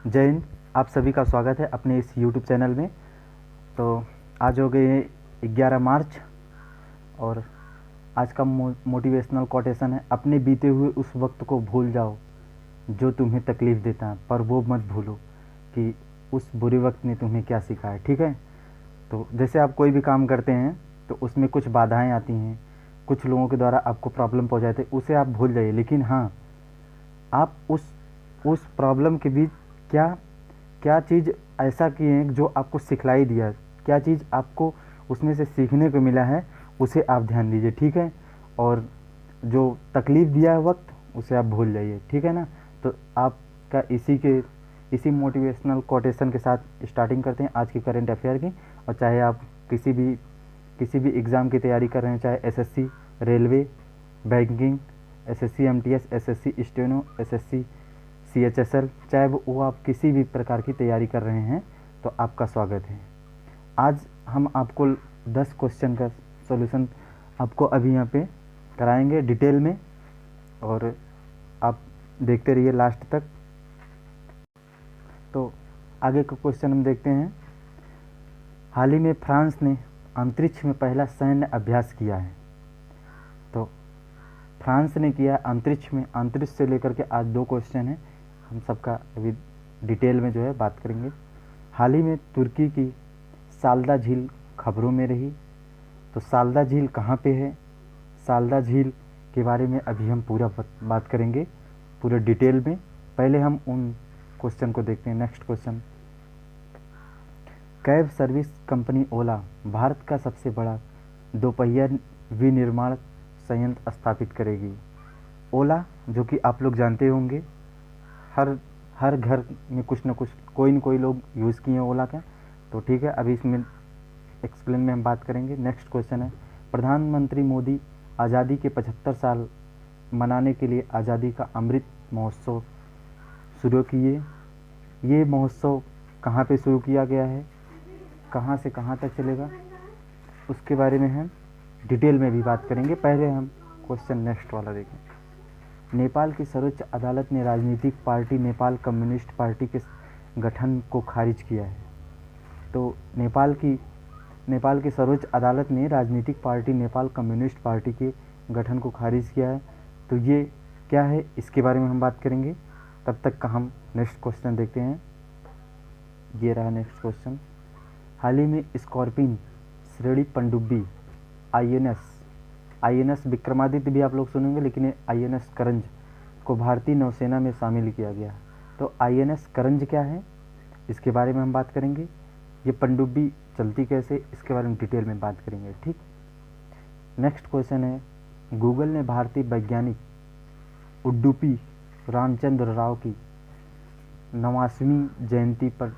जय हिंद। आप सभी का स्वागत है अपने इस YouTube चैनल में। तो आज हो गए 11 मार्च और आज का मोटिवेशनल कोटेशन है, अपने बीते हुए उस वक्त को भूल जाओ जो तुम्हें तकलीफ़ देता है, पर वो मत भूलो कि उस बुरे वक्त ने तुम्हें क्या सिखाया। ठीक है। तो जैसे आप कोई भी काम करते हैं तो उसमें कुछ बाधाएं आती हैं, कुछ लोगों के द्वारा आपको प्रॉब्लम पहुंचाते हैं, उसे आप भूल जाइए। लेकिन हाँ, आप उस प्रॉब्लम के बीच क्या क्या चीज़ ऐसा किए हैं जो आपको सिखलाई दिया, क्या चीज़ आपको उसमें से सीखने को मिला है, उसे आप ध्यान दीजिए। ठीक है। और जो तकलीफ़ दिया है वक्त, उसे आप भूल जाइए। ठीक है ना। तो आपका इसी मोटिवेशनल कोटेशन के साथ स्टार्टिंग करते हैं आज की करंट अफेयर की। और चाहे आप किसी भी एग्ज़ाम की तैयारी कर रहे हैं, चाहे SSC, railway, banking, SSC MTS, SSC steno, SSC CHSL, चाहे वो आप किसी भी प्रकार की तैयारी कर रहे हैं, तो आपका स्वागत है। आज हम आपको 10 क्वेश्चन का सॉल्यूशन आपको अभी यहाँ पे कराएंगे डिटेल में, और आप देखते रहिए लास्ट तक। तो आगे का क्वेश्चन हम देखते हैं। हाल ही में फ्रांस ने अंतरिक्ष में पहला सैन्य अभ्यास किया है। तो फ्रांस ने किया अंतरिक्ष में, अंतरिक्ष से लेकर के आज 2 क्वेश्चन हैं, हम सबका अभी डिटेल में जो है बात करेंगे। हाल ही में तुर्की की सालदा झील खबरों में रही। तो सालदा झील कहाँ पे है, सालदा झील के बारे में अभी हम पूरा बात करेंगे, पूरे डिटेल में। पहले हम उन क्वेश्चन को देखते हैं। Next question, cab service company Ola Bharat का सबसे बड़ा दोपहिया विनिर्माण संयंत्र स्थापित करेगी। ओला, जो कि आप लोग जानते होंगे, हर घर में कुछ न कुछ कोई न कोई लोग यूज़ किए हैं ओला का। तो ठीक है, अभी इसमें एक्सप्लेन में हम बात करेंगे। नेक्स्ट क्वेश्चन है, प्रधानमंत्री मोदी आज़ादी के 75 साल मनाने के लिए आज़ादी का अमृत महोत्सव शुरू किए। ये महोत्सव कहाँ पे शुरू किया गया है, कहाँ से कहाँ तक चलेगा, उसके बारे में हम डिटेल में भी बात करेंगे। पहले हम क्वेश्चन नेक्स्ट वाला देखें। नेपाल की सर्वोच्च अदालत ने राजनीतिक पार्टी नेपाल कम्युनिस्ट पार्टी के गठन को खारिज किया है। तो नेपाल की सर्वोच्च अदालत ने राजनीतिक पार्टी नेपाल कम्युनिस्ट पार्टी के गठन को खारिज किया है। तो ये क्या है, इसके बारे में हम बात करेंगे। तब तक का हम नेक्स्ट क्वेश्चन देखते हैं। ये रहा नेक्स्ट क्वेश्चन। हाल ही में स्कॉर्पिन श्रेणी पनडुब्बी आईएनएस विक्रमादित्य भी आप लोग सुनेंगे, लेकिन आईएनएस करंज को भारतीय नौसेना में शामिल किया गया। तो आईएनएस करंज क्या है, इसके बारे में हम बात करेंगे। ये पनडुब्बी चलती कैसे, इसके बारे में डिटेल में बात करेंगे। ठीक। नेक्स्ट क्वेश्चन है, गूगल ने भारतीय वैज्ञानिक उडुपी रामचंद्र राव की 89वीं जयंती पर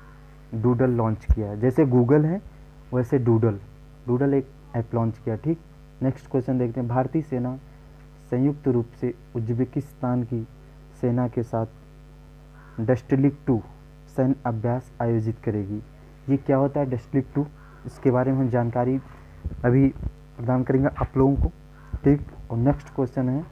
डूडल लॉन्च किया है। जैसे गूगल है वैसे डूडल एक ऐप लॉन्च किया। ठीक। नेक्स्ट क्वेश्चन देखते हैं। भारतीय सेना संयुक्त रूप से उज्बेकिस्तान की सेना के साथ डस्टलिक 2 सैन्य अभ्यास आयोजित करेगी। ये क्या होता है डस्टलिक 2, इसके बारे में हम जानकारी अभी प्रदान करेंगे आप लोगों को। ठीक। और नेक्स्ट क्वेश्चन है,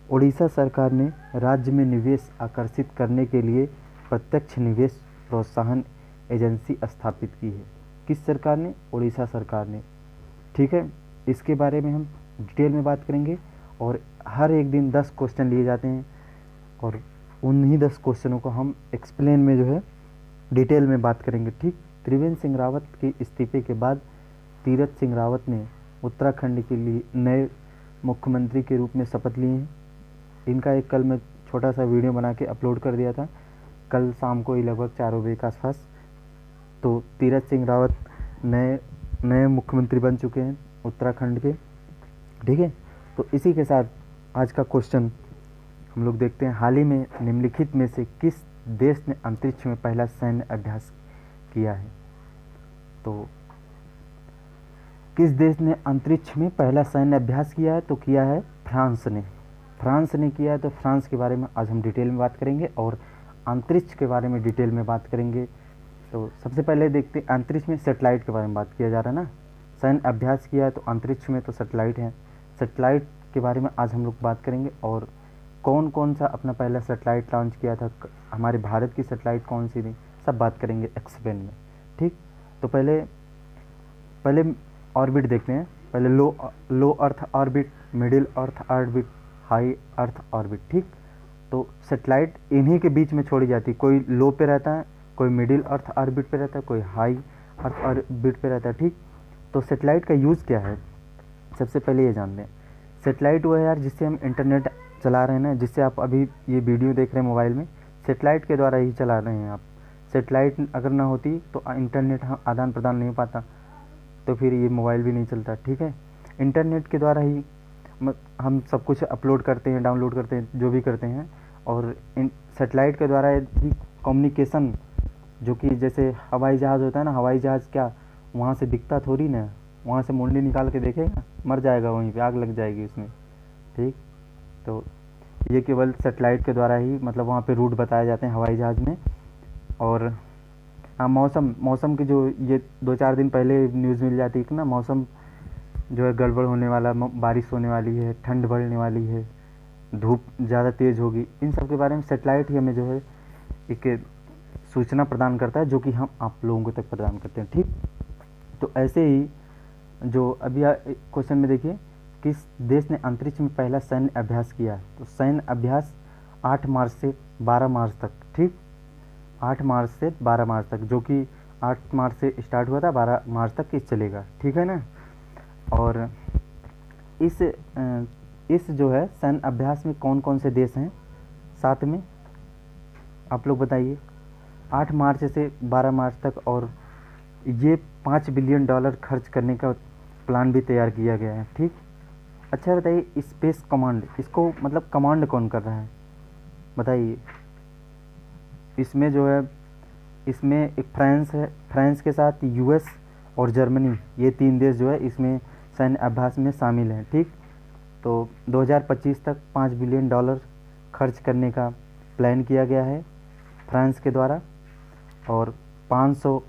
उड़ीसा सरकार ने राज्य में निवेश आकर्षित करने के लिए प्रत्यक्ष निवेश प्रोत्साहन एजेंसी स्थापित की है। किस सरकार ने, उड़ीसा सरकार ने। ठीक है, इसके बारे में हम डिटेल में बात करेंगे। और हर एक दिन 10 क्वेश्चन लिए जाते हैं, और उन्हीं 10 क्वेश्चनों को हम एक्सप्लेन में जो है डिटेल में बात करेंगे। ठीक। त्रिवेंद्र सिंह रावत के इस्तीफे के बाद तीरथ सिंह रावत ने उत्तराखंड के लिए नए मुख्यमंत्री के रूप में शपथ लिए हैं। इनका एक कल मैं छोटा सा वीडियो बना के अपलोड कर दिया था, कल शाम को ही लगभग 4 बजे के आसपास। तो तीरथ सिंह रावत नए मुख्यमंत्री बन चुके हैं उत्तराखंड के। ठीक है। तो इसी के साथ आज का क्वेश्चन हम लोग देखते हैं। हाल ही में निम्नलिखित में से किस देश ने अंतरिक्ष में पहला सैन्य अभ्यास किया है। तो किस देश ने अंतरिक्ष में पहला सैन्य अभ्यास किया है, तो किया है फ्रांस ने किया है। तो फ्रांस के बारे में आज हम डिटेल में बात करेंगे और अंतरिक्ष के बारे में डिटेल में बात करेंगे। तो सबसे पहले देखते हैं, अंतरिक्ष में सैटेलाइट के बारे में बात किया जा रहा है ना। सैन्य अभ्यास किया है तो अंतरिक्ष में तो सैटेलाइट है, सैटेलाइट के बारे में आज हम लोग बात करेंगे। और कौन कौन सा अपना पहला सेटेलाइट लॉन्च किया था, हमारे भारत की सेटेलाइट कौन सी थी, सब बात करेंगे एक्सप्लेन में। ठीक, तो पहले पहले ऑर्बिट देखते हैं। पहले low earth orbit, middle earth orbit, high earth orbit. ठीक, तो सेटेलाइट इन्हीं के बीच में छोड़ी जाती है, कोई लो पे रहता है, कोई मिडिल अर्थ ऑर्बिट पे रहता है, कोई हाई अर्थ ऑर्बिट पे रहता है। ठीक, तो सेटेलाइट का यूज़ क्या है, सबसे पहले ये जानते हैं। सेटेलाइट वो है यार जिससे हम इंटरनेट चला रहे हैं ना, जिससे आप अभी ये वीडियो देख रहे हैं मोबाइल में, सेटेलाइट के द्वारा ही चला रहे हैं आप। सेटेलाइट अगर ना होती तो इंटरनेट आदान प्रदान नहीं हो पाता, तो फिर ये मोबाइल भी नहीं चलता। ठीक है, इंटरनेट के द्वारा ही हम सब कुछ अपलोड करते हैं, डाउनलोड करते हैं, जो भी करते हैं। और सेटेलाइट के द्वारा ही कम्युनिकेशन, जो कि जैसे हवाई जहाज़ होता है ना, हवाई जहाज़ क्या वहाँ से दिखता थोड़ी ना, वहाँ से मुंडी निकाल के देखेगा, मर जाएगा, वहीं पे आग लग जाएगी उसमें। ठीक, तो ये केवल सेटेलाइट के द्वारा ही मतलब वहाँ पे रूट बताए जाते हैं हवाई जहाज़ में। और हाँ, मौसम की जो ये 2-4 दिन पहले न्यूज़ मिल जाती है कि ना मौसम जो है गड़बड़ होने वाला, बारिश होने वाली है, ठंड बढ़ने वाली है, धूप ज़्यादा तेज़ होगी, इन सब के बारे में सेटेलाइट ही हमें जो है एक सूचना प्रदान करता है, जो कि हम आप लोगों तक प्रदान करते हैं। ठीक, तो ऐसे ही जो अभी क्वेश्चन में देखिए, किस देश ने अंतरिक्ष में पहला सैन्य अभ्यास किया, तो सैन्य अभ्यास 8 मार्च से 12 मार्च तक। ठीक, 8 मार्च से 12 मार्च तक, जो कि 8 मार्च से स्टार्ट हुआ था, 12 मार्च तक ये चलेगा। ठीक है ना। और इस जो है सैन्य अभ्यास में कौन कौन से देश हैं साथ में, आप लोग बताइए। 8 मार्च से 12 मार्च तक, और ये $5 बिलियन खर्च करने का प्लान भी तैयार किया गया है। ठीक, अच्छा बताइए, स्पेस कमांड, इसको मतलब कमांड कौन कर रहा है बताइए। इसमें जो है, इसमें एक फ्रांस है, फ्रांस के साथ यूएस और जर्मनी, ये 3 देश जो है इसमें सैन्य अभ्यास में शामिल हैं। ठीक, तो 2025 तक $5 बिलियन खर्च करने का प्लान किया गया है फ्रांस के द्वारा। और 500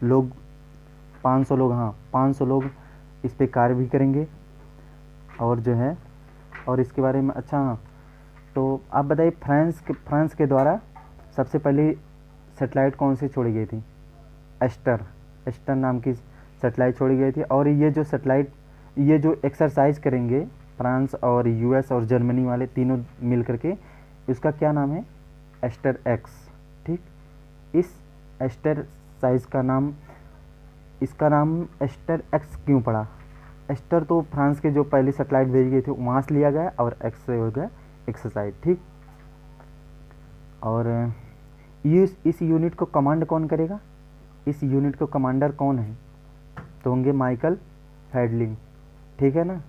लोग 500 लोग इस पे कार्य भी करेंगे। और जो है, और इसके बारे में अच्छा, हाँ, तो आप बताइए फ्रांस के द्वारा सबसे पहले सेटेलाइट कौन सी छोड़ी गई थी, एस्टर नाम की सेटेलाइट छोड़ी गई थी। और ये जो सेटेलाइट, ये जो एक्सरसाइज करेंगे फ्रांस और यूएस और जर्मनी वाले तीनों मिल करके, इसका क्या नाम है, एस्टर एक्स। ठीक, इस एक्सरसाइज का नाम, इसका नाम एस्टर एक्स क्यों पड़ा, एस्टर तो फ्रांस के जो पहली सेटेलाइट भेजी गई थी वहाँ से लिया गया, और एक्स से हो गया एक्सरसाइज। ठीक, और ये इस यूनिट को कमांड कौन करेगा, इस यूनिट को कमांडर कौन है, तो होंगे माइकल फैडलिंग। ठीक है ना।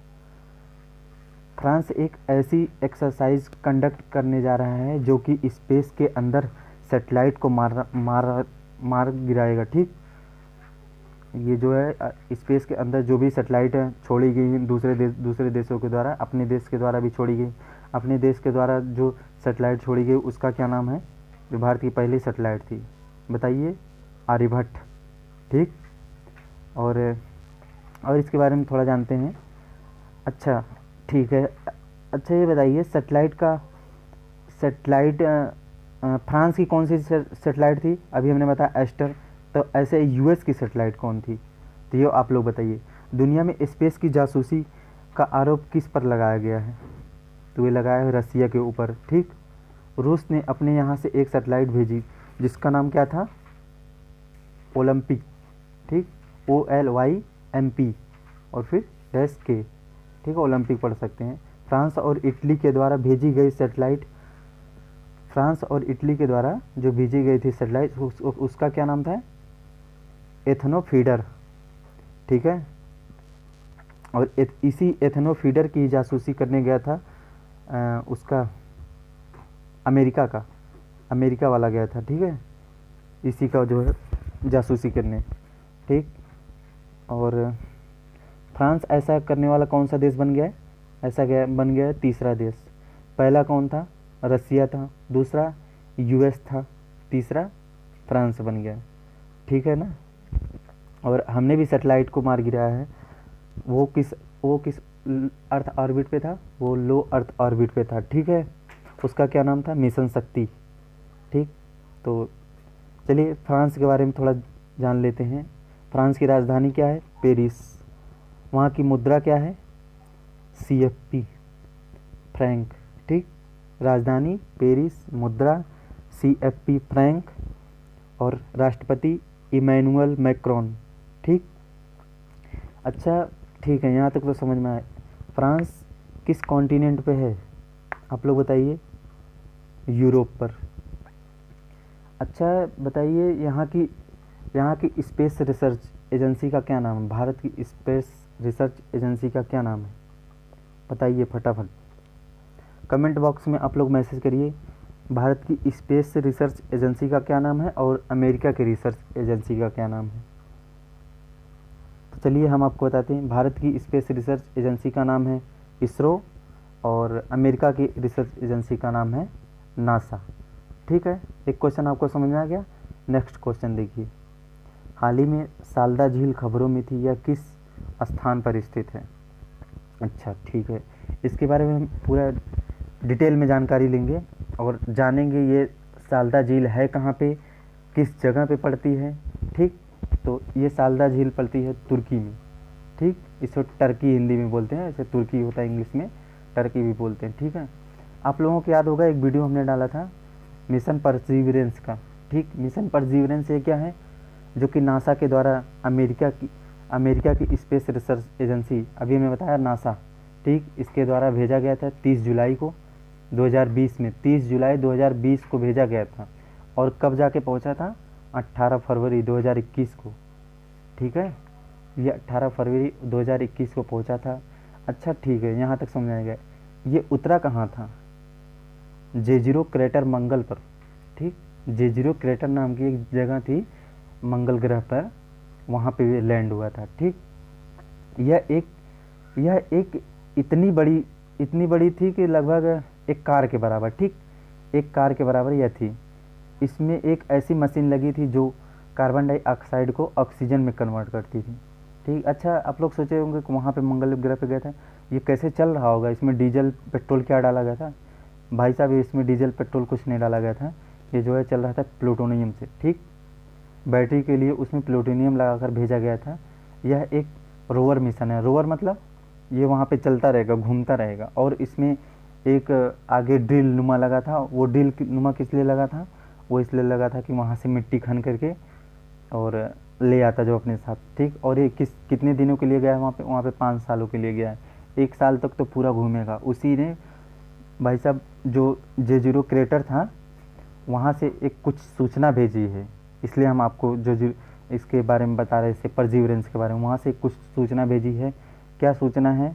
फ्रांस एक ऐसी एक्सरसाइज कंडक्ट करने जा रहा है जो कि स्पेस के अंदर सेटेलाइट को मार गिराएगा। ठीक, ये जो है स्पेस के अंदर जो भी सेटेलाइट है छोड़ी गई हैं दूसरे देशों के द्वारा, अपने देश के द्वारा भी छोड़ी गई, अपने देश के द्वारा जो सेटेलाइट छोड़ी गई उसका क्या नाम है, जो भारत की पहली सेटेलाइट थी, बताइए, आर्यभट्ट। ठीक, और इसके बारे में थोड़ा जानते हैं। अच्छा ठीक है, अच्छा ये बताइए, सेटेलाइट फ्रांस की कौन सी सेटेलाइट थी, अभी हमने बताया एस्टर, तो ऐसे यूएस की सेटेलाइट कौन थी, तो ये आप लोग बताइए। दुनिया में स्पेस की जासूसी का आरोप किस पर लगाया गया है, तो ये लगाया है रसिया के ऊपर। ठीक, रूस ने अपने यहाँ से एक सेटेलाइट भेजी जिसका नाम क्या था, ओलंपिक। ठीक, OLYMP और फिर डैश के। ठीक है, ओलंपिक पढ़ सकते हैं। फ्रांस और इटली के द्वारा भेजी गई सेटेलाइट, फ्रांस और इटली के द्वारा जो भेजी गई थी सेटेलाइट उसका क्या नाम था, एथनोफीडर। ठीक है, और इसी एथनोफीडर की जासूसी करने गया था उसका अमेरिका वाला गया था। ठीक है, इसी का जो है जासूसी करने। ठीक, और फ्रांस ऐसा करने वाला कौन सा देश बन गया है, बन गया है तीसरा देश। पहला कौन था, रसिया था, दूसरा यूएस था, तीसरा फ्रांस बन गया। ठीक है ना। और हमने भी सेटेलाइट को मार गिराया है, वो किस अर्थ ऑर्बिट पे था, वो लो अर्थ ऑर्बिट पे था। ठीक है, उसका क्या नाम था? मिशन शक्ति। ठीक, तो चलिए फ्रांस के बारे में थोड़ा जान लेते हैं। फ्रांस की राजधानी क्या है? पेरिस। वहाँ की मुद्रा क्या है? CFP, Frank. ठीक, राजधानी पेरिस, मुद्रा CFP फ्रैंक, और राष्ट्रपति इमैनुअल मैक्रोन। ठीक, अच्छा ठीक है, यहाँ तक तो समझ में आए। फ्रांस किस कॉन्टिनेंट पे है? आप लोग बताइए। यूरोप पर। अच्छा बताइए, यहाँ की स्पेस रिसर्च एजेंसी का क्या नाम है? भारत की स्पेस रिसर्च एजेंसी का क्या नाम है? बताइए फटाफट, कमेंट बॉक्स में आप लोग मैसेज करिए। भारत की स्पेस रिसर्च एजेंसी का क्या नाम है और अमेरिका की रिसर्च एजेंसी का क्या नाम है? तो चलिए हम आपको बताते हैं। भारत की स्पेस रिसर्च एजेंसी का नाम है इसरो, और अमेरिका की रिसर्च एजेंसी का नाम है नासा। ठीक है, एक क्वेश्चन आपको समझ में आ गया। नेक्स्ट क्वेश्चन देखिए। हाल ही में सालदा झील खबरों में थी, यह किस स्थान पर स्थित है? अच्छा ठीक है, इसके बारे में हम पूरा डिटेल में जानकारी लेंगे और जानेंगे ये सालदा झील है कहाँ पे, किस जगह पे पड़ती है। ठीक, तो ये सालदा झील पड़ती है तुर्की में। ठीक, इसको टर्की हिंदी में बोलते हैं, ऐसे तुर्की होता है इंग्लिश में, टर्की भी बोलते हैं। ठीक है, आप लोगों को याद होगा एक वीडियो हमने डाला था मिशन परसिवरेंस का। ठीक, मिशन परसिवरेंस ये क्या है? जो कि नासा के द्वारा अमेरिका की स्पेस रिसर्च एजेंसी, अभी मैं बताया नासा। ठीक, इसके द्वारा भेजा गया था 30 जुलाई को 2020 में, 30 जुलाई 2020 को भेजा गया था। और कब जाके पहुंचा था? 18 फरवरी 2021 को। ठीक है, ये 18 फरवरी 2021 को पहुंचा था। अच्छा ठीक है, यहाँ तक समझ आएगा। ये उतरा कहाँ था? J0 क्रेटर मंगल पर। ठीक, J0 क्रेटर नाम की एक जगह थी मंगल ग्रह पर, वहाँ पे लैंड हुआ था। ठीक, यह एक इतनी बड़ी थी कि लगभग एक कार के बराबर। ठीक, एक कार के बराबर यह थी। इसमें एक ऐसी मशीन लगी थी जो कार्बन डाइऑक्साइड को ऑक्सीजन में कन्वर्ट करती थी। ठीक, अच्छा आप लोग सोचे होंगे कि वहाँ पे मंगल ग्रह पे गए थे, ये कैसे चल रहा होगा, इसमें डीजल पेट्रोल क्या डाला गया था? भाई साहब, इसमें डीजल पेट्रोल कुछ नहीं डाला गया था, ये जो है चल रहा था प्लूटोनियम से। ठीक, बैटरी के लिए उसमें प्लूटोनियम लगाकर भेजा गया था। यह एक रोवर मिशन है। रोवर मतलब ये वहाँ पे चलता रहेगा, घूमता रहेगा, और इसमें एक आगे ड्रिल नुमा लगा था। वो ड्रिल नुमा किस लिए लगा था? वो इसलिए लगा था कि वहाँ से मिट्टी खन करके और ले आता जो अपने साथ। ठीक, और ये कितने दिनों के लिए गया है वहाँ पे 5 सालों के लिए गया है। 1 साल तक तो पूरा घूमेगा। उसी ने भाई साहब जो J0 क्रेटर था वहाँ से एक कुछ सूचना भेजी है, इसलिए हम आपको जो इसके बारे में बता रहे थे, परसिवरेंस के बारे में। वहाँ से कुछ सूचना भेजी है। क्या सूचना है?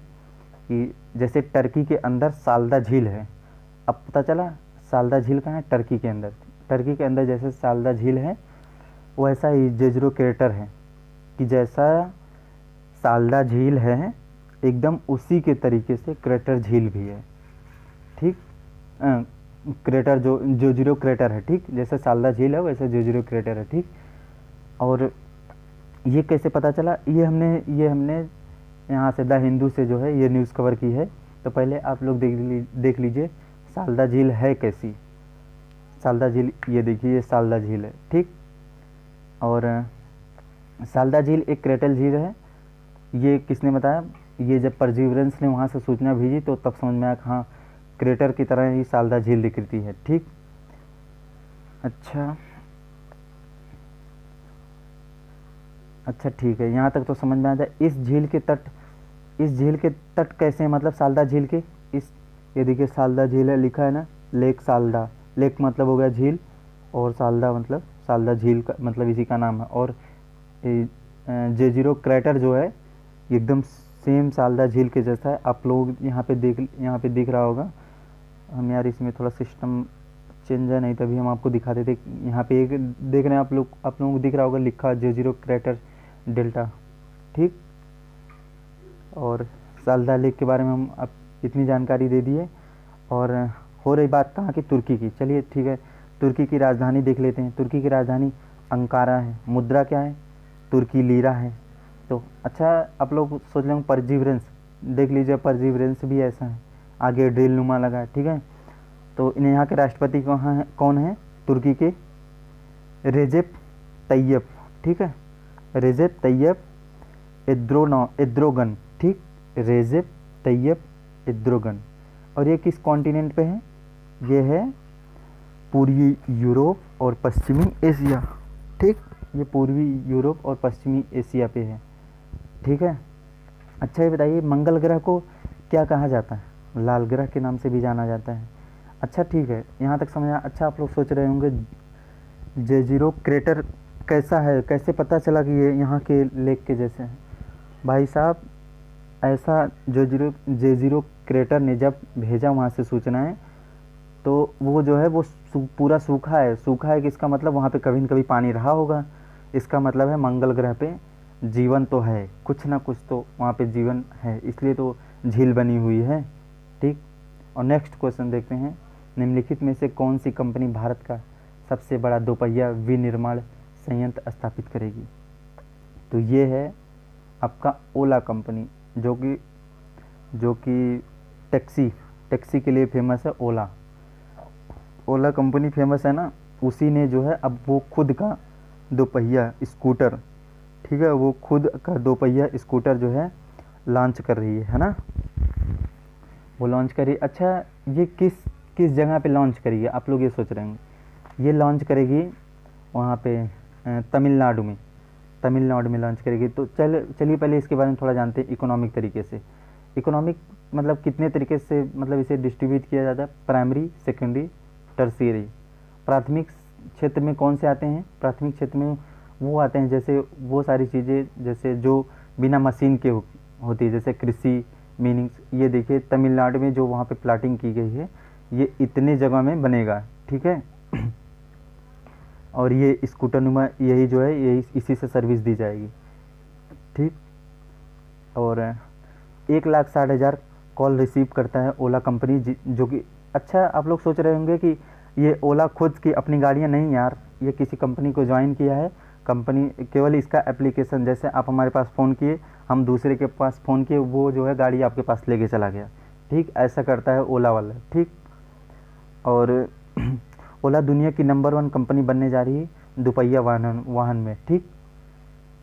कि जैसे टर्की के अंदर सालदा झील है, अब पता चला सालदा झील कहाँ है? टर्की के अंदर। टर्की के अंदर जैसे सालदा झील है वैसा ही J0 क्रेटर है, कि जैसा सालदा झील है एकदम उसी के तरीके से क्रेटर झील भी है। ठीक, क्रेटर जो J0 क्रेटर है। ठीक, जैसे सालदा झील है वैसे J0 क्रेटर है। ठीक, और ये कैसे पता चला? ये हमने यहाँ से द हिंदू से जो है ये न्यूज़ कवर की है। तो पहले आप लोग देख लीजिए सालदा झील है कैसी। सालदा झील, ये देखिए ये सालदा झील है। ठीक, और सालदा झील एक क्रेटल झील है। ये किसने बताया? ये जब परसिवरेंस ने वहाँ से सूचना भेजी तो तब समझ में आया कि हाँ क्रेटर की तरह ही सालदा झील दिखती है। ठीक, अच्छा ठीक है, यहाँ तक तो समझ में आ जाए। इस झील के तट कैसे हैं? मतलब सालदा झील के इस, ये देखिए सालदा झील है, लिखा है ना लेक सालदा। लेक मतलब हो गया झील, और सालदा मतलब सालदा झील का मतलब इसी का नाम है। और J0 क्रेटर जो है एकदम सेम सालदा झील के जैसा है। आप लोग यहाँ पे दिख रहा होगा। हम यार इसमें थोड़ा सिस्टम चेंज है, नहीं तभी हम आपको दिखा देते। यहाँ पे एक देख रहे हैं आप लोगों को दिख रहा होगा लिखा J0 क्रेटर डेल्टा। ठीक, और सालदा लेक के बारे में हम अब इतनी जानकारी दे दी है। और हो रही बात कहाँ की? तुर्की की। चलिए ठीक है, तुर्की की राजधानी देख लेते हैं। तुर्की की राजधानी अंकारा है। मुद्रा क्या है? तुर्की लीरा है। तो अच्छा आप लोग सोच लेंगे परसिवरेंस, देख लीजिए परसिवरेंस भी ऐसा है, आगे ड्रिल नुमा लगा है। ठीक है, तो इन्हें यहाँ के राष्ट्रपति कौन है? तुर्की के रेजेप तैयब, ठीक है, रेजेप तैयब एर्दोगन, ठीक, रेजेप तैयब एर्दोगन। और ये किस कॉन्टिनेंट पे है? ये है पूर्वी यूरोप और पश्चिमी एशिया, ठीक, ये पूर्वी यूरोप और पश्चिमी एशिया पे है, ठीक है। अच्छा ये बताइए, मंगल ग्रह को क्या कहा जाता है? लाल ग्रह के नाम से भी जाना जाता है। अच्छा ठीक है, यहाँ तक समझा। अच्छा आप लोग सोच रहे होंगे J0 क्रेटर कैसा है, कैसे पता चला कि ये यहाँ के लेक के जैसे हैं? भाई साहब, ऐसा J0 क्रेटर ने जब भेजा वहाँ से सूचनाएं, तो वो जो है वो पूरा सूखा है। सूखा है कि इसका मतलब वहाँ पे कभी न कभी पानी रहा होगा। इसका मतलब है मंगल ग्रह पे जीवन तो है, कुछ ना कुछ तो वहाँ पे जीवन है, इसलिए तो झील बनी हुई है, ठीक। और नेक्स्ट क्वेश्चन देखते हैं, निम्नलिखित में से कौन सी कंपनी भारत का सबसे बड़ा दोपहिया विनिर्माण संयंत्र स्थापित करेगी? तो ये है आपका ओला कंपनी, जो कि टैक्सी के लिए फेमस है। ओला कंपनी फेमस है ना, उसी ने जो है अब वो खुद का दोपहिया स्कूटर, ठीक है, वो खुद का दोपहिया स्कूटर जो है लॉन्च कर रही है ना, वो लॉन्च करी। अच्छा ये किस जगह पे लॉन्च करेगी? आप लोग ये सोच रहे होंगे। ये लॉन्च करेगी वहाँ पे तमिलनाडु में लॉन्च करेगी। तो चलिए पहले इसके बारे में थोड़ा जानते हैं इकोनॉमिक तरीके से। इकोनॉमिक मतलब कितने तरीके से मतलब इसे डिस्ट्रीब्यूट किया जाता है? Primary, secondary, tertiary. प्राथमिक क्षेत्र में कौन से आते हैं? प्राथमिक क्षेत्र में वो आते हैं जैसे वो सारी चीज़ें जैसे जो बिना मशीन के होती है, जैसे कृषि, मीनिंग्स। ये देखिए तमिलनाडु में जो वहाँ पे प्लाटिंग की गई है, ये इतने जगह में बनेगा, ठीक है। और ये स्कूटर नुमा यही जो है यही इसी से सर्विस दी जाएगी, ठीक। और 1,60,000 कॉल रिसीव करता है ओला कंपनी, जो कि अच्छा आप लोग सोच रहे होंगे कि ये ओला खुद की अपनी गाड़ियाँ नहीं यार, ये किसी कंपनी को ज्वाइन किया है। कंपनी केवल इसका एप्लीकेशन, जैसे आप हमारे पास फ़ोन किए, हम दूसरे के पास फ़ोन किए, वो जो है गाड़ी आपके पास लेके चला गया, ठीक, ऐसा करता है ओला वाला, ठीक। और ओला दुनिया की नंबर 1 कंपनी बनने जा रही है दोपहिया वाहन में, ठीक।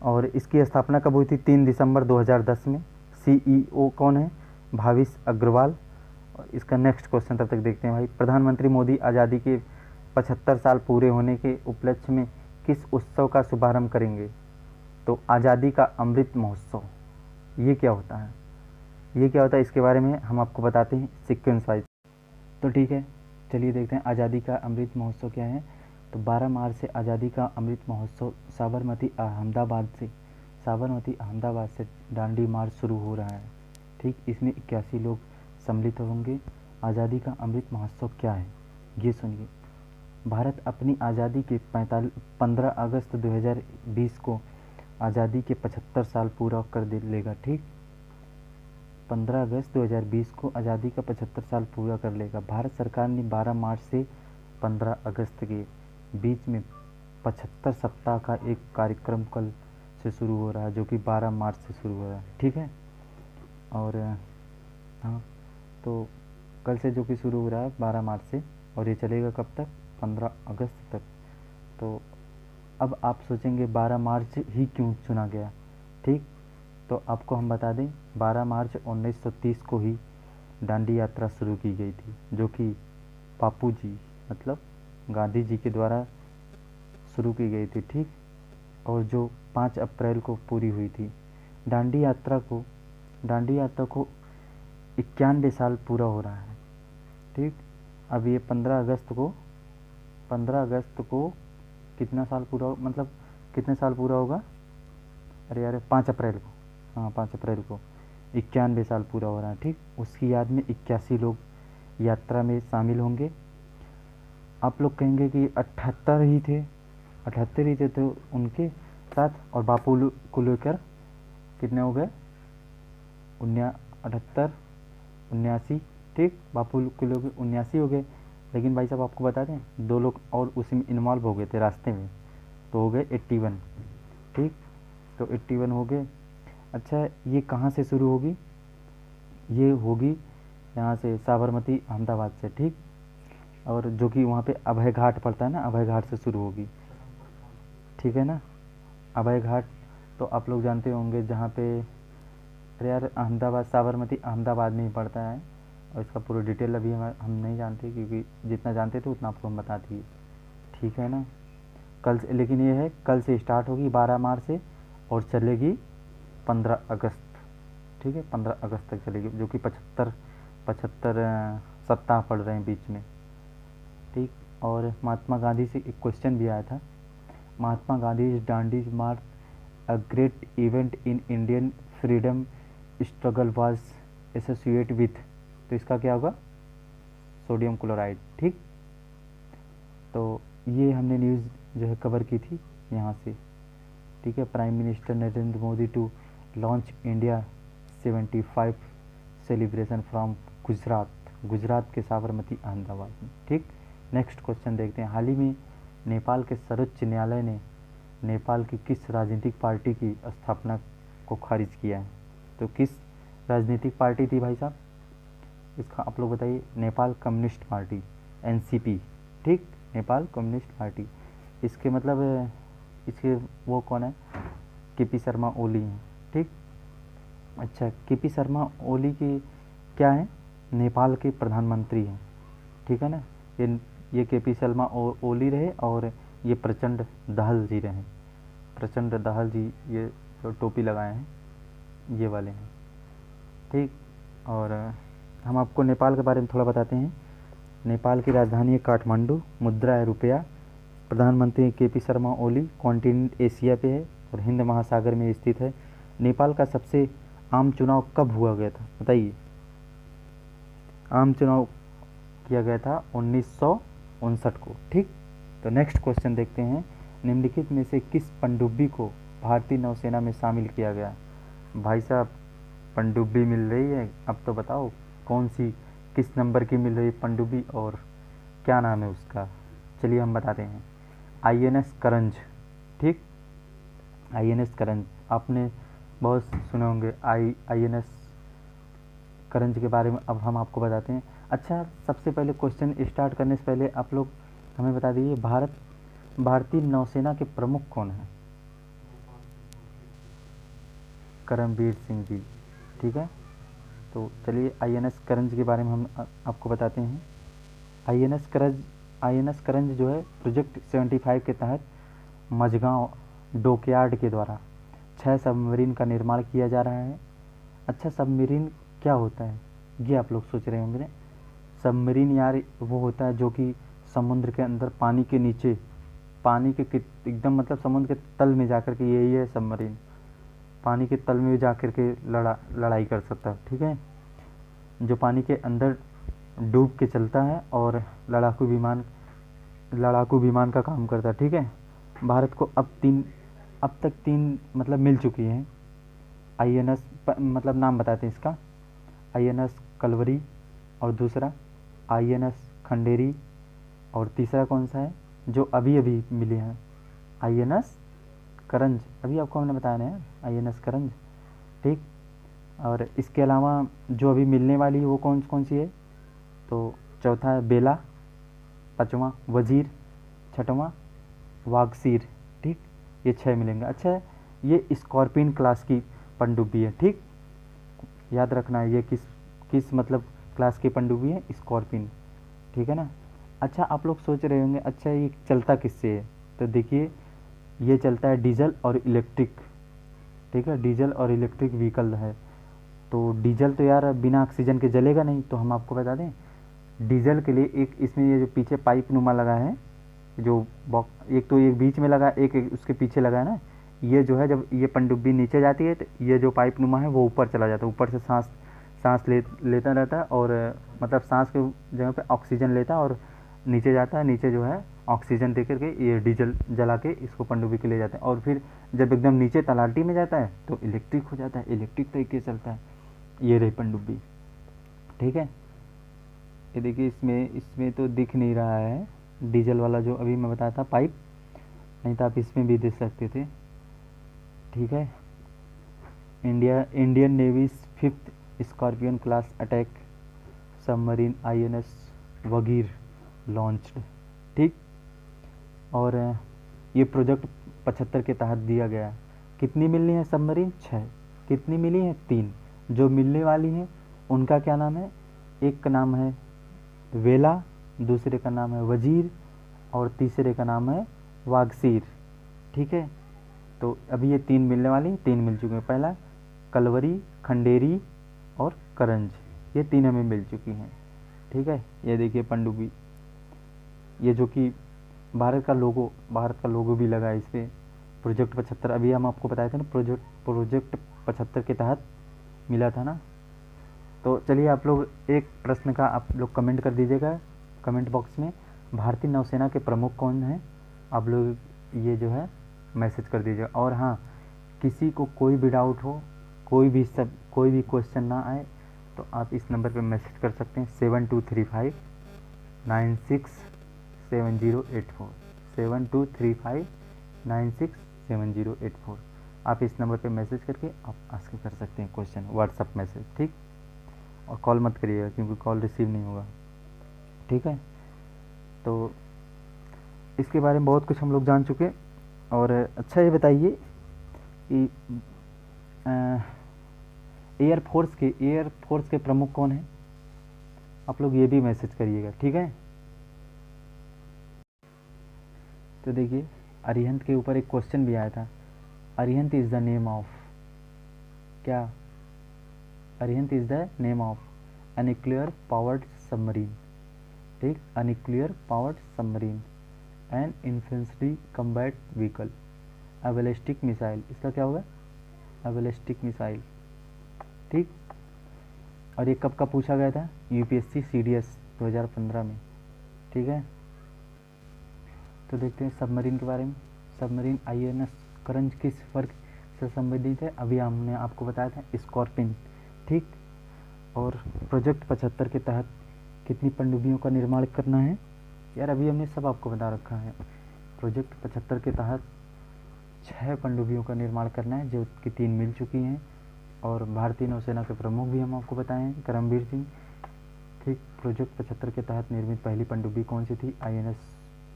और इसकी स्थापना कब हुई थी? 3 दिसंबर 2010 में। CEO कौन है? भाविश अग्रवाल। और इसका नेक्स्ट क्वेश्चन तब तक देखते हैं भाई। प्रधानमंत्री मोदी आज़ादी के 75 साल पूरे होने के उपलक्ष्य में किस उत्सव का शुभारंभ करेंगे? तो आज़ादी का अमृत महोत्सव। ये क्या होता है? इसके बारे में हम आपको बताते हैं सीक्वेंस वाइज। तो ठीक है, चलिए देखते हैं आज़ादी का अमृत महोत्सव क्या है। तो 12 मार्च से आज़ादी का अमृत महोत्सव साबरमती अहमदाबाद से दांडी मार्च शुरू हो रहा है, ठीक। इसमें 81 लोग सम्मिलित होंगे। आज़ादी का अमृत महोत्सव क्या है ये सुनिए। भारत अपनी आज़ादी के 15 अगस्त 2020 को आज़ादी के 75 साल पूरा कर लेगा, ठीक। 15 अगस्त 2020 को आज़ादी का 75 साल पूरा कर लेगा। भारत सरकार ने 12 मार्च से 15 अगस्त के बीच में 75 सप्ताह का एक कार्यक्रम कल से शुरू हो रहा है, जो कि 12 मार्च से शुरू हो रहा है, ठीक है। और हाँ, तो कल से जो कि शुरू हो रहा है 12 मार्च से, और ये चलेगा कब तक? 15 अगस्त तक। तो अब आप सोचेंगे 12 मार्च ही क्यों चुना गया, ठीक। तो आपको हम बता दें 12 मार्च 1930 को ही दांडी यात्रा शुरू की गई थी, जो कि बापू जी मतलब गांधी जी के द्वारा शुरू की गई थी, ठीक। और जो 5 अप्रैल को पूरी हुई थी। दांडी यात्रा को 91 साल पूरा हो रहा है, ठीक। अब ये 15 अगस्त को कितना साल पूरा मतलब कितने साल पूरा होगा? अरे यार 5 अप्रैल को, हाँ 5 अप्रैल को 91 साल पूरा हो रहा है, ठीक। उसकी याद में 81 लोग यात्रा में शामिल होंगे। आप लोग कहेंगे कि 78 ही थे तो उनके साथ, और बापू को लेकर कितने हो गए? 78, 79, ठीक। बापू को लेकर 79 हो गए। लेकिन भाई साहब आपको बता दें 2 लोग और उसी में इन्वॉल्व हो गए थे रास्ते में, तो हो गए 81, ठीक। तो 81 हो गए। अच्छा ये कहाँ से शुरू होगी? ये होगी यहाँ से साबरमती अहमदाबाद से, ठीक। और जो कि वहाँ पे अभय घाट पड़ता है ना, अभय घाट से शुरू होगी, ठीक है ना। अभय घाट तो आप लोग जानते होंगे, जहाँ पे, अरे यार अहमदाबाद, साबरमती अहमदाबाद में ही पड़ता है, और इसका पूरा डिटेल अभी हम नहीं जानते, क्योंकि जितना जानते थे उतना आपको हम बता दिए, ठीक है ना। कल से, लेकिन ये है कल से स्टार्ट होगी 12 मार्च से और चलेगी 15 अगस्त, ठीक है, 15 अगस्त तक चलेगी, जो कि 75 सप्ताह पड़ रहे हैं बीच में, ठीक। और महात्मा गांधी से एक क्वेश्चन भी आया था, Mahatma Gandhi Dandi march a great event in Indian freedom struggle was associate with, तो इसका क्या होगा, सोडियम क्लोराइड, ठीक। तो ये हमने न्यूज़ जो है कवर की थी यहाँ से, ठीक है। Prime minister Narendra Modi to launch India 75 celebration from Gujarat, Gujarat के साबरमती अहमदाबाद में, ठीक। नेक्स्ट क्वेश्चन देखते हैं, हाल ही में नेपाल के सर्वोच्च न्यायालय ने नेपाल की किस राजनीतिक पार्टी की स्थापना को खारिज किया है, तो किस राजनीतिक पार्टी थी भाई साहब, इसका आप लोग बताइए। नेपाल कम्युनिस्ट पार्टी, एनसीपी, ठीक, नेपाल कम्युनिस्ट पार्टी। इसके मतलब इसके वो कौन है, केपी शर्मा ओली हैं, ठीक। अच्छा, केपी शर्मा ओली की क्या है, नेपाल के प्रधानमंत्री हैं, ठीक है ना। ये केपी शर्मा ओली रहे, और ये प्रचंड दाहाल जी रहे, प्रचंड दाहाल जी, ये जो टोपी लगाए हैं ये वाले हैं, ठीक। और हम आपको नेपाल के बारे में थोड़ा बताते हैं। नेपाल की राजधानी है काठमांडू, मुद्रा है रुपया, प्रधानमंत्री KP Sharma Oli, continent Asia पे है और हिंद महासागर में स्थित है। नेपाल का सबसे आम चुनाव कब हुआ गया था बताइए, आम चुनाव किया गया था 1959 को, ठीक। तो नेक्स्ट क्वेश्चन देखते हैं, निम्नलिखित में से किस पनडुब्बी को भारतीय नौसेना में शामिल किया गया। भाई साहब पनडुब्बी मिल रही है, अब तो बताओ कौन सी, किस नंबर की मिल रही है पनडुब्बी और क्या नाम है उसका, चलिए हम बताते हैं। आईएनएस करंज, ठीक, आईएनएस करंज, आपने बहुत सुने होंगे आईएनएस करंज के बारे में, अब हम आपको बताते हैं। अच्छा, सबसे पहले क्वेश्चन स्टार्ट करने से पहले आप लोग हमें बता दीजिए, भारतीय नौसेना के प्रमुख कौन हैं। करमबीर सिंह जी, ठीक है। तो चलिए आईएनएस करंज के बारे में हम आपको बताते हैं। आईएनएस करंज जो है प्रोजेक्ट 75 के तहत मझगांव डॉकयार्ड के द्वारा 6 सबमरीन का निर्माण किया जा रहा है। अच्छा, सबमरीन क्या होता है ये आप लोग सोच रहे होंगे। सबमरीन यार वो होता है जो कि समुद्र के अंदर, पानी के नीचे, पानी के एकदम मतलब समुद्र के तल में जाकर के, यही है सबमरीन, पानी के तल में जाकर के लड़ाई कर सकता है, ठीक है। जो पानी के अंदर डूब के चलता है और लड़ाकू विमान का काम करता है, ठीक है। भारत को अब तक तीन मतलब मिल चुकी हैं आईएनएस, मतलब नाम बताते हैं इसका, आईएनएस कलवरी, और दूसरा आईएनएस खंडेरी, और तीसरा कौन सा है जो अभी अभी मिले हैं, आईएनएस करंज, अभी आपको हमने बताया ना आईएनएस करंज, ठीक। और इसके अलावा जो अभी मिलने वाली है वो कौन सी है, तो चौथा है बेला, पाँचवा वजीर, छठवां वागसीर, ठीक, ये 6 मिलेंगे। अच्छा, ये स्कॉर्पियन क्लास की पनडुब्बी है, ठीक, याद रखना है ये किस मतलब क्लास की पनडुब्बी है, स्कॉर्पियन, ठीक है ना। अच्छा, आप लोग सोच रहे होंगे अच्छा ये चलता किससे है, तो देखिए ये चलता है डीजल और इलेक्ट्रिक, ठीक है, डीजल और इलेक्ट्रिक व्हीकल है। तो डीजल तो यार बिना ऑक्सीजन के जलेगा नहीं, तो हम आपको बता दें डीजल के लिए एक इसमें ये जो पीछे पाइप नुमा लगा है, जो एक तो एक बीच में लगा, एक उसके पीछे लगा है ना, ये जो है जब ये पनडुब्बी नीचे जाती है तो ये जो पाइप नुमा है वो ऊपर चला जाता है, ऊपर से सांस लेता रहता है, और मतलब सांस के जगह पे ऑक्सीजन लेता है और नीचे जाता है, नीचे जो है ऑक्सीजन दे करके ये डीजल जला के इसको पनडुब्बी के ले जाते हैं, और फिर जब एकदम नीचे तलाटी में जाता है तो इलेक्ट्रिक हो जाता है, इलेक्ट्रिक तरीके से चलता है। ये रही पनडुब्बी, ठीक है। ये देखिए इसमें तो दिख नहीं रहा है डीजल वाला जो अभी मैं बताया था पाइप, नहीं तो आप इसमें भी देख सकते थे, ठीक है। Indian navy 5th scorpion class attack submarine INS Vagir launched, ठीक। और ये प्रोजेक्ट 75 के तहत दिया गया। कितनी मिलनी है सबमरीन? 6। कितनी मिली है? 3। जो मिलने वाली हैं उनका क्या नाम है? एक का नाम है वेला, दूसरे का नाम है वजीर और तीसरे का नाम है वागसीर, ठीक है। तो अभी ये 3 मिलने वाली, 3 मिल चुके हैं। पहला कलवरी, खंडेरी और करंज, ये 3 हमें मिल चुकी हैं, ठीक है। ये देखिए पनडुब्बी, ये जो कि भारत का लोगो भी लगा है इस पर। प्रोजेक्ट 75 अभी हम आपको बताए थे ना, प्रोजेक्ट 75 के तहत मिला था ना। तो चलिए आप लोग एक प्रश्न का आप लोग कमेंट कर दीजिएगा कमेंट बॉक्स में, भारतीय नौसेना के प्रमुख कौन हैं? आप लोग ये जो है मैसेज कर दीजिएगा। और हाँ, किसी को कोई भी डाउट हो, कोई भी क्वेश्चन ना आए तो आप इस नंबर पे मैसेज कर सकते हैं 7235967084 7235967084। आप इस नंबर पे मैसेज करके आप आस्क कर सकते हैं क्वेश्चन, व्हाट्सअप मैसेज, ठीक। और कॉल मत करिएगा क्योंकि कॉल रिसीव नहीं होगा, ठीक है। तो इसके बारे में बहुत कुछ हम लोग जान चुके। और अच्छा ये बताइए कि एयरफोर्स के प्रमुख कौन हैं? आप लोग ये भी मैसेज करिएगा, ठीक है। तो देखिए अरिहंत के ऊपर एक क्वेश्चन भी आया था, Arihant is the name of क्या? Arihant is the name of a nuclear powered submarine, ठीक, a nuclear powered submarine, an infantry combat vehicle, a ballistic missile, इसका क्या होगा? a ballistic missile, ठीक। और ये कब का पूछा गया था? यूपीएससी CDS 2015 में, ठीक है। तो देखते हैं सबमरीन के बारे में। सबमरीन INS करंज किस वर्ग से संबंधित है? अभी हमने आपको बताया था स्कॉर्पिन, ठीक। और प्रोजेक्ट 75 के तहत कितनी पनडुब्बियों का निर्माण करना है? यार अभी हमने सब आपको बता रखा है। प्रोजेक्ट 75 के तहत 6 पनडुब्बियों का निर्माण करना है, जो कि 3 मिल चुकी हैं। और भारतीय नौसेना के प्रमुख भी हम आपको बताए हैं, करमबीर सिंह, ठीक। प्रोजेक्ट 75 के तहत निर्मित पहली पनडुब्बी कौन सी थी? INS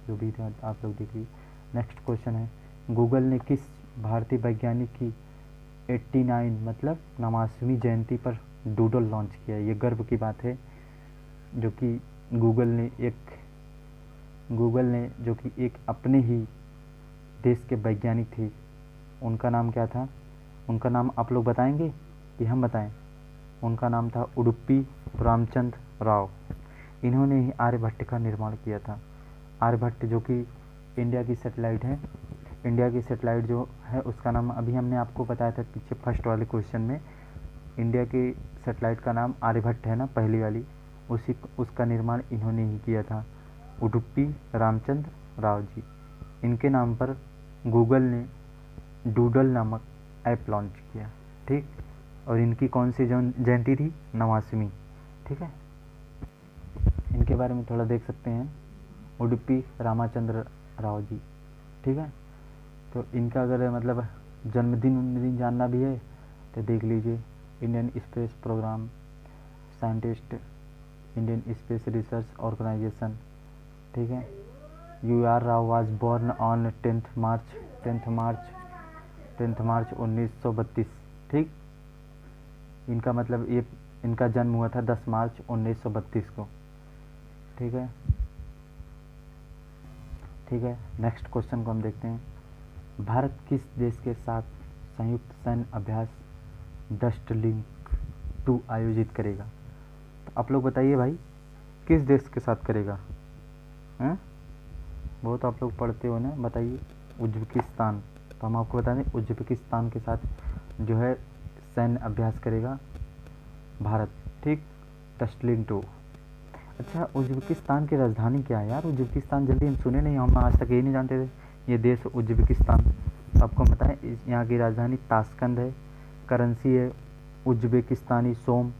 जो भी था, आप लोग देखिए। नेक्स्ट क्वेश्चन है, गूगल ने किस भारतीय वैज्ञानिक की 89 मतलब 89वीं जयंती पर डूडल लॉन्च किया? ये गर्व की बात है, जो कि गूगल ने जो कि एक अपने ही देश के वैज्ञानिक थे, उनका नाम क्या था? उनका नाम आप लोग बताएंगे कि हम बताएं? उनका नाम था उडुपी रामचंद्र राव। इन्होंने ही आर्यभट्ट का निर्माण किया था। आर्यभट्ट जो कि इंडिया की सैटेलाइट है, इंडिया की सैटेलाइट जो है उसका नाम अभी हमने आपको बताया था पीछे फर्स्ट वाले क्वेश्चन में। इंडिया की सैटेलाइट का नाम आर्यभट्ट है ना, पहली वाली, उसका निर्माण इन्होंने ही किया था, उडुपी रामचंद्र राव जी। इनके नाम पर गूगल ने डूडल नामक ऐप लॉन्च किया, ठीक। और इनकी कौन सी जयंती थी? 89वीं, ठीक है। इनके बारे में थोड़ा देख सकते हैं, उडुपी रामचंद्र राव जी, ठीक है। तो इनका अगर मतलब जन्मदिन जानना भी है तो देख लीजिए, Indian space program scientist, Indian space research organisation, ठीक है। UR Rao was born on 10th March 1932, ठीक। इनका मतलब ये इनका जन्म हुआ था 10 मार्च 1932 को, ठीक है। नेक्स्ट क्वेश्चन को हम देखते हैं, भारत किस देश के साथ संयुक्त सैन्य अभ्यास डस्टलिंक 2 आयोजित करेगा? तो आप लोग बताइए भाई, किस देश के साथ करेगा? हैं? बहुत आप लोग पढ़ते हो ना, बताइए। उज्बेकिस्तान। तो हम आपको बता दें, उज्बेकिस्तान के साथ जो है सैन्य अभ्यास करेगा भारत, ठीक। डस्टलिंक 2। अच्छा, उज्बेकिस्तान की राजधानी क्या है यार? उज्बेकिस्तान जल्दी हम सुने नहीं, हम आज तक यही नहीं जानते थे ये देश उज्बेकिस्तान। तो आपको बताएं, यहाँ की राजधानी ताशकंद है, करेंसी है उज्बेकिस्तानी सोम,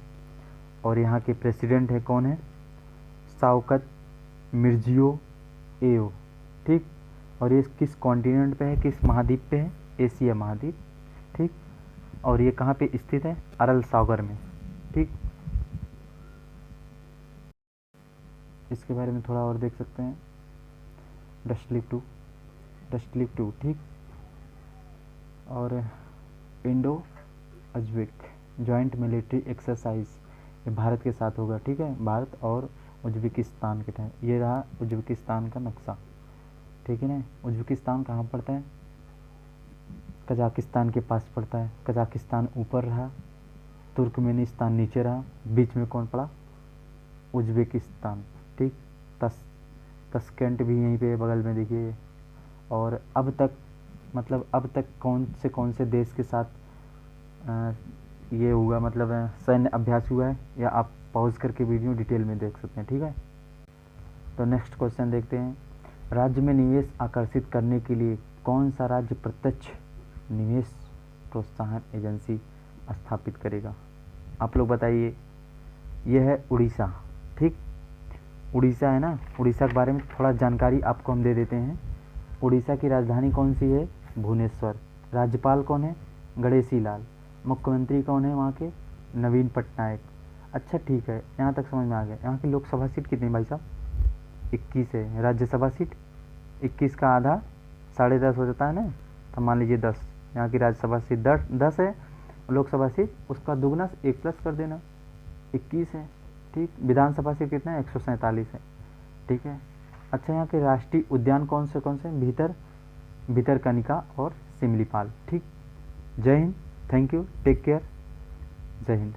और यहाँ के प्रेसिडेंट है कौन है? शौकत मिर्जियोयेव, ठीक। और ये किस कॉन्टिनेंट पे है, किस महाद्वीप पे है? एशिया महाद्वीप, ठीक। और ये कहाँ पे स्थित है? अरल सागर में, ठीक। इसके बारे में थोड़ा और देख सकते हैं। डस्ट लिप टू ठीक। और इंडो अजबेक जॉइंट मिलिट्री एक्सरसाइज, ये भारत के साथ होगा, ठीक है, भारत और उज्बेकिस्तान के टाइम। ये रहा उज्बेकिस्तान का नक्शा, ठीक है ना। उज्बेकिस्तान कहाँ पड़ता है? कजाकिस्तान के पास पड़ता है। कजाकिस्तान ऊपर रहा, तुर्कमेनिस्तान नीचे रहा, बीच में कौन पड़ा? उज्बेकिस्तान, ठीक। तस्केंट भी यहीं पे बगल में देखिए। और अब तक कौन से देश के साथ ये हुआ, मतलब सैन्य अभ्यास हुआ है, या आप पॉज करके वीडियो डिटेल में देख सकते हैं, ठीक है। तो नेक्स्ट क्वेश्चन देखते हैं। राज्य में निवेश आकर्षित करने के लिए कौन सा राज्य प्रत्यक्ष निवेश प्रोत्साहन एजेंसी स्थापित करेगा? आप लोग बताइए। यह है उड़ीसा, ठीक। उड़ीसा है ना, उड़ीसा के बारे में थोड़ा जानकारी आपको हम दे देते हैं। उड़ीसा की राजधानी कौन सी है? भुवनेश्वर। राज्यपाल कौन है? गणेशी लाल। मुख्यमंत्री कौन है वहाँ के? नवीन पटनायक। अच्छा ठीक है, यहाँ तक समझ में आ गया। यहाँ की लोकसभा सीट कितनी भाई साहब? 21 है। राज्यसभा सीट 21 का आधा 10.5 हो जाता है ना, तो मान लीजिए 10। यहाँ की राज्यसभा सीट 10 है, लोकसभा सीट उसका दुगना 1 प्लस कर देना, 21 है, ठीक। विधानसभा सीट कितना है? 147 है, ठीक है। अच्छा, यहाँ के राष्ट्रीय उद्यान कौन से? भितरकनिका और सिमलीपाल, ठीक। Jai Hind, thank you, take care, Jai Hind.